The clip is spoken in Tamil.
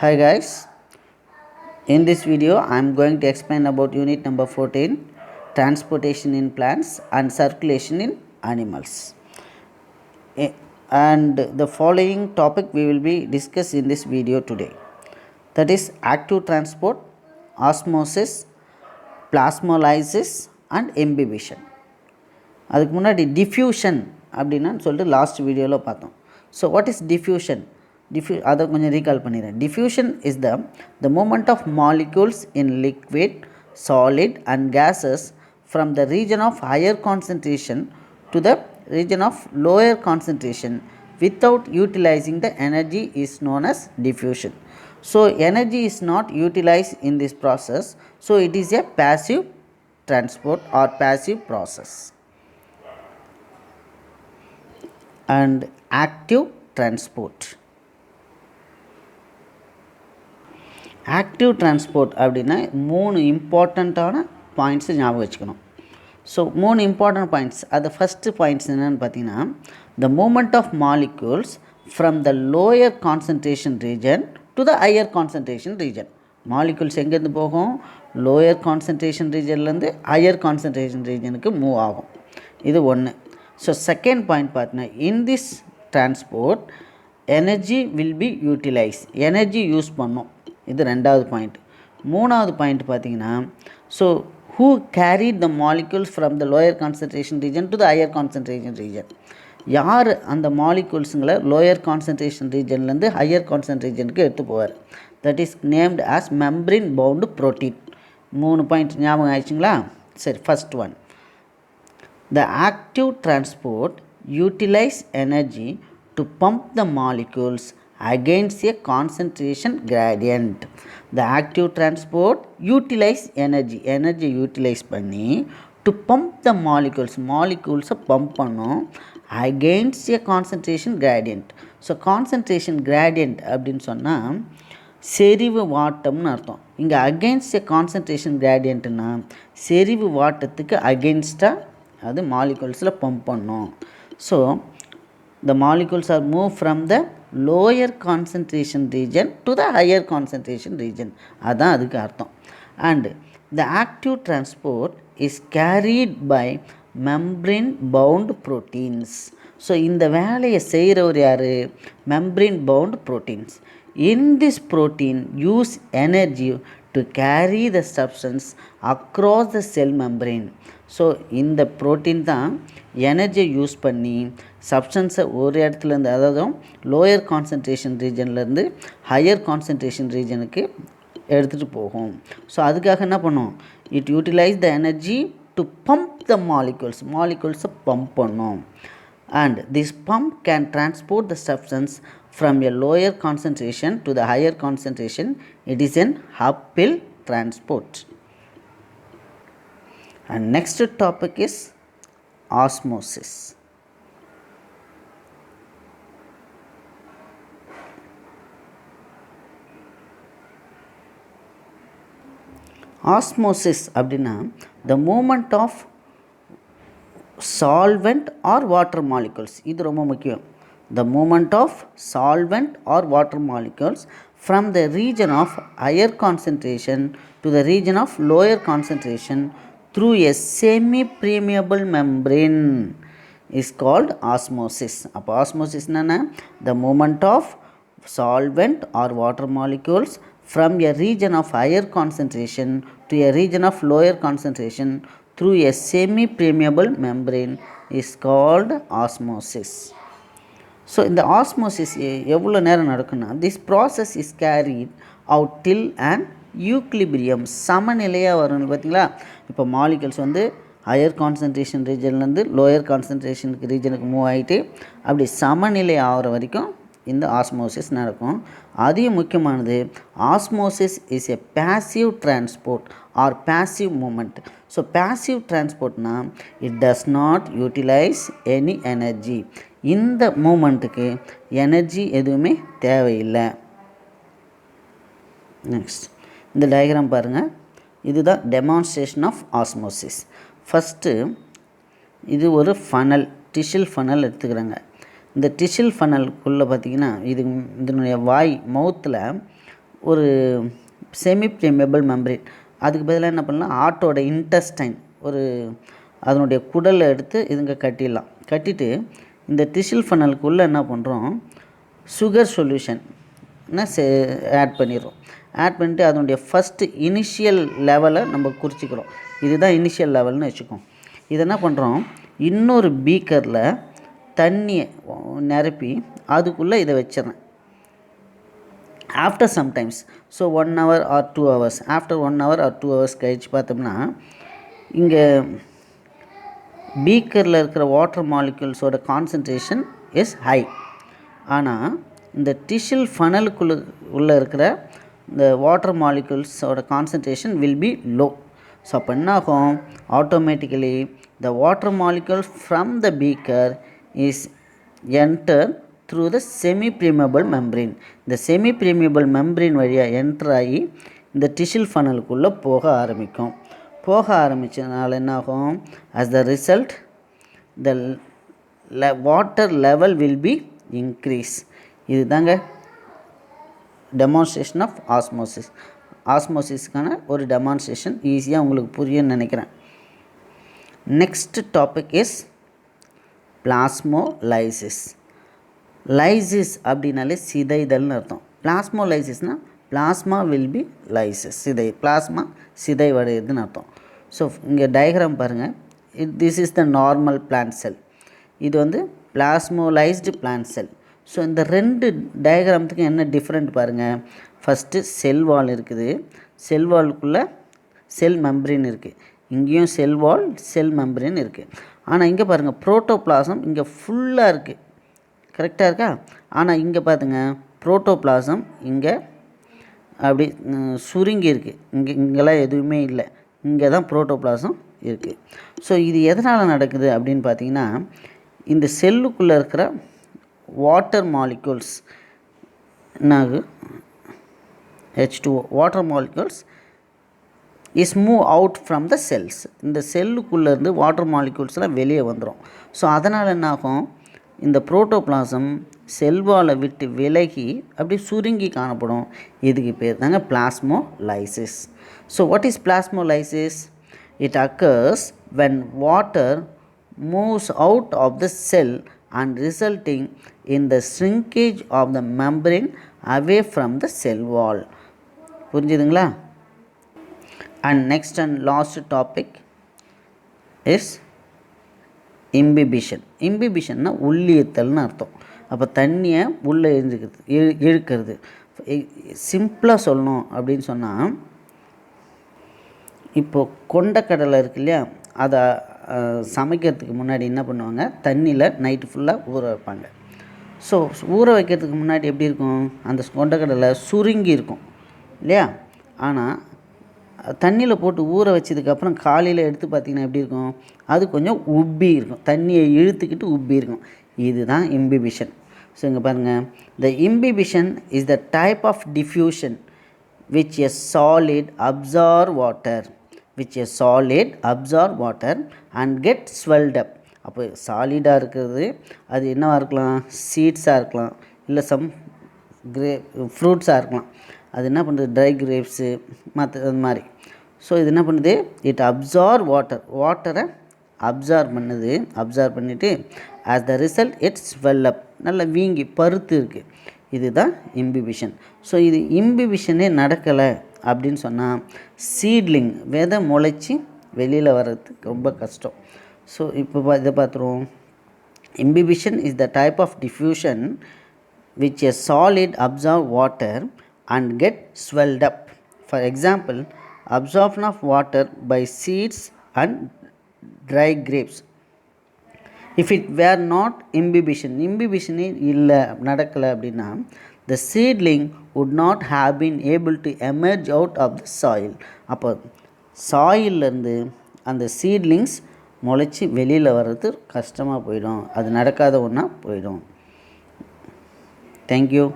Hi guys, in this video I am going to explain about unit number 14, transportation in plants and circulation in animals. And the following topic we will be discussed in this video today, that is active transport, osmosis, plasmolysis and imbibition. அதுக்கு முன்னாடி டிஃப்யூஷன் அப்படின்னா சொல்லிட்டு லாஸ்ட் வீடியோவில் பார்த்தோம். So what is diffusion? அதை கொஞ்சம் ரீகால் பண்ணிடுறேன். Diffusion is the movement of molecules in liquid, solid and gases from the region of higher concentration to the region of lower concentration without utilizing the energy is known as diffusion. So energy is not utilized in this process, so it is a passive transport or passive process. And active transport. Active transport அப்படின்னா 3 இம்பார்ட்டண்ட்டான பாயிண்ட்ஸ் ஞாபகம் வச்சுக்கணும். So 3 important points. அது ஃபஸ்ட்டு பாயிண்ட்ஸ் என்னென்னு பார்த்தீங்கன்னா, the movement of molecules from the lower concentration region to the higher concentration region. Molecules எங்கேருந்து போகும்? லோயர் கான்சன்ட்ரேஷன் ரீஜன்லேருந்து ஹையர் கான்சன்ட்ரேஷன் ரீஜனுக்கு மூவ் ஆகும். இது ஒன்று. ஸோ செகண்ட் பாயிண்ட் பார்த்தீங்கன்னா, in this transport energy will be utilise, energy use பண்ணோம். இது ரெண்டாவது பாயிண்ட். மூணாவது பாயிண்ட் பார்த்தீங்கன்னா, so who carried the molecules from the lower concentration region to the higher concentration region. யார் அந்த மாலிக்யூல்ஸுங்களை லோயர் கான்சன்ட்ரேஷன் ரீஜன்லேருந்து ஹையர் கான்சன்ட்ரேஷனுக்கு எடுத்து போவார்? That is named as membrane bound protein. 3 point ஞாபகம் ஆயிடுச்சுங்களா? சரி, first one, the active transport utilize energy to pump the molecules against a concentration gradient. The active transport utilize energy utilize பண்ணி to pump the molecules pump பண்ணும் against a concentration gradient. So concentration gradient அப்படின்னு சொன்னால் செறிவு வாட்டம்னு அர்த்தம். இங்கே அகெயின்ஸ்ட் a concentration gradient-னா செறிவு வாட்டத்துக்கு அகெயின்ஸ்டாக அது மாலிகூல்ஸில் பம்ப் பண்ணும். So the molecules are moved from the lower concentration region to the higher concentration region. அதான் அதுக்கு அர்த்தம். and the active transport is carried by membrane bound proteins. So இந்த வேலையை செய்கிறவர் யார்? membrane bound proteins. in this protein use energy to carry the substance across the cell membrane. So இந்த ப்ரோட்டீன் தான் எனர்ஜியை யூஸ் பண்ணி சப்ஸ்டன்ஸை ஒரு இடத்துலேருந்து, அதாவது லோயர் கான்சன்ட்ரேஷன் ரீஜன்லேருந்து ஹையர் கான்சன்ட்ரேஷன் ரீஜனுக்கு எடுத்துகிட்டு போகும். ஸோ அதுக்காக என்ன பண்ணும்? It utilise the energy to pump the மாலிகூல்ஸை பம்ப் பண்ணும். And this pump can transport the substance from a lower concentration to the higher concentration. It is an uphill transport. And next topic is osmosis. Osmosis அப்படின்னா the movement of solvent or water molecules. இது ரொம்ப முக்கியம். The movement of solvent or water molecules from the region of higher concentration to the region of lower concentration through a semi-permeable membrane is called osmosis. அப்போ osmosis என்னன்னா, the movement of solvent or water molecules from a region of higher concentration to a region of lower concentration through a semi-permeable membrane is called osmosis. So இந்த ஆஸ்மோசிஸ் எவ்வளோ நேரம் நடக்குன்னா, this process is carried out till and equilibrium, சமநிலையாக வரும். பார்த்திங்களா? இப்போ மாலிகல்ஸ் ஹையர் கான்சன்ட்ரேஷன் ரீஜன்லேருந்து லோயர் கான்சன்ட்ரேஷனுக்கு ரீஜனுக்கு மூவ் ஆகிட்டு அப்படி சமநிலை ஆகிற வரைக்கும் இந்த ஆஸ்மோசிஸ் நடக்கும். அதையும் முக்கியமானது, osmosis is a passive transport or passive movement. So passive டிரான்ஸ்போர்ட்னா it does not utilise any energy. இந்த மூமெண்ட்டுக்கு எனர்ஜி எதுவுமே தேவையில்லை. நெக்ஸ்ட் இந்த டயக்ராம் பாருங்கள். இதுதான் டெமான்ஸ்ட்ரேஷன் ஆஃப் ஆஸ்மோசிஸ். ஃபஸ்ட்டு இது ஒரு ஃபனல், டிஷ்யூல் ஃபனல் எடுத்துக்கிறாங்க. இந்த டிஷ்யூல் ஃபனலுக்குள்ளே பார்த்திங்கன்னா இதனுடைய வாய் மவுத்தில் ஒரு செமி ப்ரிமேபிள் மெம்பரேன். அதுக்கு பதிலாக என்ன பண்ணலாம், ஆட்டோட இன்டெஸ்டைன் ஒரு அதனுடைய குடலை எடுத்து இதுங்க கட்டிடலாம். கட்டிட்டு இந்த டிஷ்யூல் ஃபனலுக்குள்ளே என்ன பண்ணுறோம், சுகர் சொல்யூஷன் ஆட் பண்ணிடுறோம். ஆட் பண்ணிட்டு அதனுடைய ஃபஸ்ட்டு இனிஷியல் லெவலை நம்ம குறிச்சிக்கிறோம். இதுதான் இனிஷியல் லெவல்னு வச்சுக்கோம். இதை என்ன பண்ணுறோம், இன்னொரு பீக்கரில் தண்ணியை நிரப்பி அதுக்குள்ளே இதை வச்சிடறேன். After sometimes, so 1 hour or 2 hours, after 1 hour or 2 hours கழிச்சு பார்த்தோம்னா இங்கே பீக்கரில் இருக்கிற வாட்டர் மாலிக்யூல்ஸோட கான்சன்ட்ரேஷன் இஸ் ஹை. ஆனால் இந்த டிஷ்யூல் ஃபனலுக்குள்ளே உள்ளே இருக்கிற இந்த வாட்டர் மாலிக்யூல்ஸோட concentration will be low. So அப்போ என்ன ஆகும், automatically the water molecule from the beaker is enter through the semi permeable membrane. இந்த செமி ப்ரிமேபிள் மெம்பரேன் வழியாக என்டர் ஆகி இந்த டிஷ்யூல் ஃபனலுக்குள்ளே போக ஆரம்பிக்கும். போக ஆரம்பித்ததுனால என்ன ஆகும், as the result the water level will be increase. இது தாங்க டெமான்ஸ்ட்ரேஷன் ஆஃப் ஆஸ்மோசிஸ். ஆஸ்மோசிஸ்க்கான ஒரு டெமான்ஸ்ட்ரேஷன், ஈஸியாக உங்களுக்கு புரியும்னு நினைக்கிறேன். Next topic is plasmolysis. Lysis அப்படின்னாலே சிதைதல்னு அர்த்தம். பிளாஸ்மோலைசிஸ்னால் plasma will be lysis, plasma சிதைவடையுதுன்னு அர்த்தம். ஸோ இங்கே டயக்ராம் பாருங்கள், this is the normal plant cell, இது வந்து பிளாஸ்மோலைஸ்டு பிளான்ட் செல். ஸோ இந்த ரெண்டு டயக்ராமத்துக்கு என்ன டிஃப்ரெண்ட் பாருங்கள். ஃபஸ்ட்டு செல் வால் இருக்குது, செல் வாலுக்குள்ளே செல் மெம்பரேன் இருக்குது, இங்கேயும் செல் வால் செல் மெம்பரேன் இருக்குது. ஆனால் இங்கே பாருங்கள் புரோட்டோபிளாசம் இங்கே ஃபுல்லாக இருக்குது, கரெக்டாக இருக்கா? ஆனால் இங்கே பார்த்துங்க புரோட்டோபிளாசம் இங்கே அப்படி சுருங்கி இருக்குது, இங்கெல்லாம் எதுவுமே இல்லை, இங்கே தான் புரோட்டோபிளாசம் இருக்குது. ஸோ இது எதனால் நடக்குது அப்படின்னு பார்த்தீங்கன்னா, இந்த செல்லுக்குள்ளே இருக்கிற வாட்டர் மாலிக்யூல்ஸ் என்னாகும், H2O water molecules is move out from the cells. இந்த செல்லுக்குள்ளேருந்து வாட்டர் மாலிக்யூல்ஸ்லாம் வெளியே வந்துடும். ஸோ அதனால் என்னாகும், இந்த புரோட்டோபிளாசம் செல்வாலை விட்டு விலகி அப்படி சுருங்கி காணப்படும். இதுக்கு பேர் தாங்க plasmolysis. So what is plasmolysis? It occurs when water moves out of the cell and resulting in the shrinkage of the membrane away from the cell wall. புரிஞ்சுதுங்களா? And next and last topic is imbibition. இம்பிபிஷன்னா உள்ளியத்தல்னு அர்த்தம். அப்போ தண்ணியை உள்ளே இழுக்கிறது. சிம்பிளாக சொல்லணும் அப்படின்னு சொன்னால், இப்போது கொண்டக்கடலை இருக்கு இல்லையா, அதை சமைக்கிறதுக்கு முன்னாடி என்ன பண்ணுவாங்க, தண்ணியில் நைட்டு ஃபுல்லாக ஊற வைப்பாங்க. ஸோ ஊற வைக்கிறதுக்கு முன்னாடி எப்படி இருக்கும், அந்த கொண்டக்கடலை சுருங்கி இருக்கும் இல்லையா? ஆனால் தண்ணியில் போட்டு ஊற வச்சதுக்கப்புறம் காலையில் எடுத்து பார்த்திங்கன்னா எப்படி இருக்கும், அது கொஞ்சம் உப்பி இருக்கும், தண்ணியை இழுத்துக்கிட்டு உப்பி இருக்கும். இதுதான் இம்பிபிஷன். ஸோ இங்கே பாருங்கள், the imbibition is the type of diffusion which a solid absorb water, and get swelled up. அப்போ சாலிடாக இருக்கிறது அது என்னவாக இருக்கலாம், சீட்ஸாக இருக்கலாம், இல்லை சம் ஃப்ரூட்ஸாக இருக்கலாம். அது என்ன பண்ணுறது, ட்ரை கிரேப்ஸு மற்ற அது மாதிரி. ஸோ இது என்ன பண்ணுது, இட் அப்சார்ப் வாட்டரை அப்சார்ப் பண்ணிவிட்டு as the result it swell up, நல்லா வீங்கி பருத்து இருக்குது. இதுதான் இம்பிபிஷன். ஸோ இது இம்பிபிஷனே நடக்கலை அப்படின்னு சொன்னால் சீட்லிங் விதை முளைச்சி வெளியில் வர்றதுக்கு ரொம்ப கஷ்டம். ஸோ இப்போ இதை பார்த்துருவோம். Imbibition is the type of diffusion which a solid absorb water and get swelled up. For example, absorption of water by seeds and dry grapes. If it were not imbibition இல்லை நடக்கலை அப்படின்னா, the seedling would not have been able to emerge out of the soil. அப்போ சாயிலேருந்து அந்த சீட்லிங்ஸ் முளைச்சி வெளியில் வர்றது கஷ்டமாக போயிடும், அது நடக்காத ஒன்றா போயிடும். Thank you.